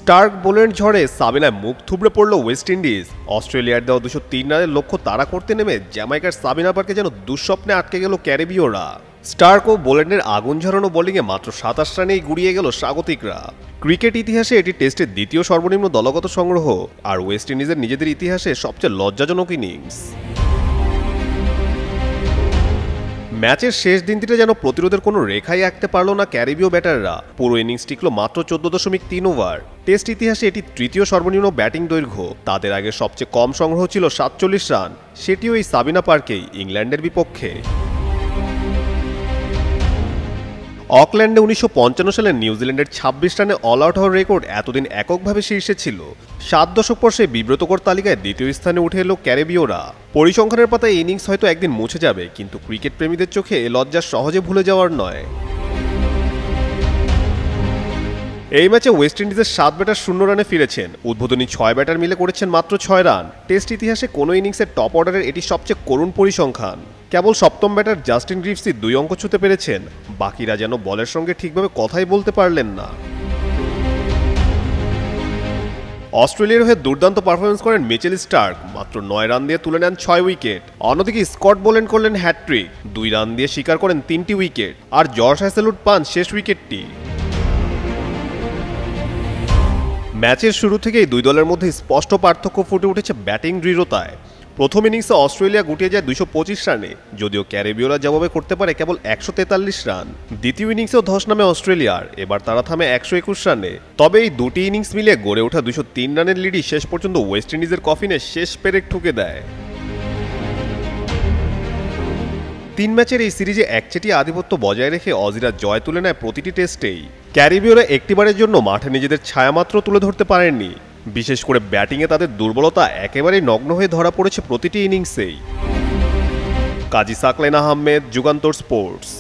Starc বোলের ঝড়ে সাবিনায় মুখ থুবড়ে পড়ল ওয়েস্ট ইন্ডিজ। অস্ট্রেলিয়ার দেওয়া 203 রানের লক্ষ্য তাড়া করতে নেমে জ্যামাইকার সাবিনা পার্কে যেন দুঃস্বপ্নে আটকে গেল ক্যারিবীয়রা। স্টার্ক ও বোলেন্ডের আগুন ঝরানো বোলিংয়ে মাত্র 27 রানেই গুড়িয়ে গেল স্বাগতিকরা। ক্রিকেট ইতিহাসে এটি টেস্টের দ্বিতীয় সর্বনিম্ন দলগত সংগ্রহ আর ওয়েস্ট ইন্ডিজের নিজেদের ইতিহাসে সবচেয়ে লজ্জাজনক ইনিংস। ম্যাচের শেষ দিনটিতে যেন প্রতিরোধের কোনো রেখাই আঁকতে পারল না ক্যারিবীয় ব্যাটাররা। পুরো ইনিংস টিকল মাত্র 14.3 ওভার। টেস্ট ইতিহাসে এটি তৃতীয় সর্বনিম্ন ব্যাটিং দৈর্ঘ্য। তাদের আগে সবচেয়ে কম সংগ্রহ ছিল 47 রান, সেটিও এই সাবিনা পার্কেই ইংল্যান্ডের বিপক্ষে। অকল্যান্ডে 1955 সালে নিউজিল্যান্ডের 26 রানে অল আউট হওয়ার রেকর্ড এতদিন এককভাবে শীর্ষে ছিল। 7 দশক পর সেই বিব্রতকর তালিকায় দ্বিতীয় স্থানে উঠে এলো ক্যারিবীয়রা। পরিসংখ্যানের পাতায় ইনিংস হয়তো একদিন মুছে যাবে, কিন্তু ক্রিকেট প্রেমীদের চোখে এ লজ্জা সহজে ভুলে যাওয়ার নয়। এই ম্যাচে ওয়েস্ট ইন্ডিজের 7 ব্যাটার 0 রানে ফিরেছেন। উদ্বোধনী 6 ব্যাটার মিলে করেছেন মাত্র 6 রান। টেস্ট ইতিহাসে কোনো ইনিংসের টপ অর্ডারের এটি সবচেয়ে করুণ পরিসংখ্যান। কেবল সপ্তম ব্যাটার জাস্টিন গ্রিভসই 2 অঙ্ক ছুঁতে পেরেছেন। বাকিরা যেন বলের সঙ্গে ঠিকভাবে কথাই বলতে পারলেন না। অস্ট্রেলিয়ার হয়ে দুর্দান্ত পারফরমেন্স করেন মিচেল স্টার্ক, মাত্র 9 রান দিয়ে তুলে নেন 6 উইকেট। অন্যদিকে স্কট বোল্যান্ড করলেন হ্যাটট্রিক, 2 রান দিয়ে শিকার করেন 3টি উইকেট, আর জশ হ্যাজেলউড পান শেষ উইকেটটি। ম্যাচের শুরু থেকেই দুই দলের মধ্যে স্পষ্ট পার্থক্য ফুটে উঠেছে ব্যাটিং দৃঢ়তায়। প্রথম ইনিংসে অস্ট্রেলিয়া গুটিয়ে যায় 225 রানে, যদিও ক্যারিবীয়রা জবাবে করতে পারে কেবল 143 রান। দ্বিতীয় ইনিংসেও ধস নামে অস্ট্রেলিয়ার, এবার তারা থামে 121 রানে। তবে এই দুটি ইনিংস মিলিয়ে গড়ে ওঠা 203 রানের লিডই শেষ পর্যন্ত ওয়েস্ট ইন্ডিজের কফিনে শেষ পেরেক ঠুকে দেয়। 3 ম্যাচের এই সিরিজে একচেটিয়া আধিপত্য বজায় রেখে অজিরা জয় তুলে নেয় প্রতিটি টেস্টেই। ক্যারিবীয়রা একটিবারের জন্য মাঠে নিজেদের ছায়ামাত্র তুলে ধরতে পারেননি। বিশেষ করে ব্যাটিংয়ে তাদের দুর্বলতা একেবারেই নগ্ন হয়ে ধরা পড়েছে প্রতিটি ইনিংসেই। কাজী সাকলাইন আহমেদ, যুগান্তর স্পোর্টস।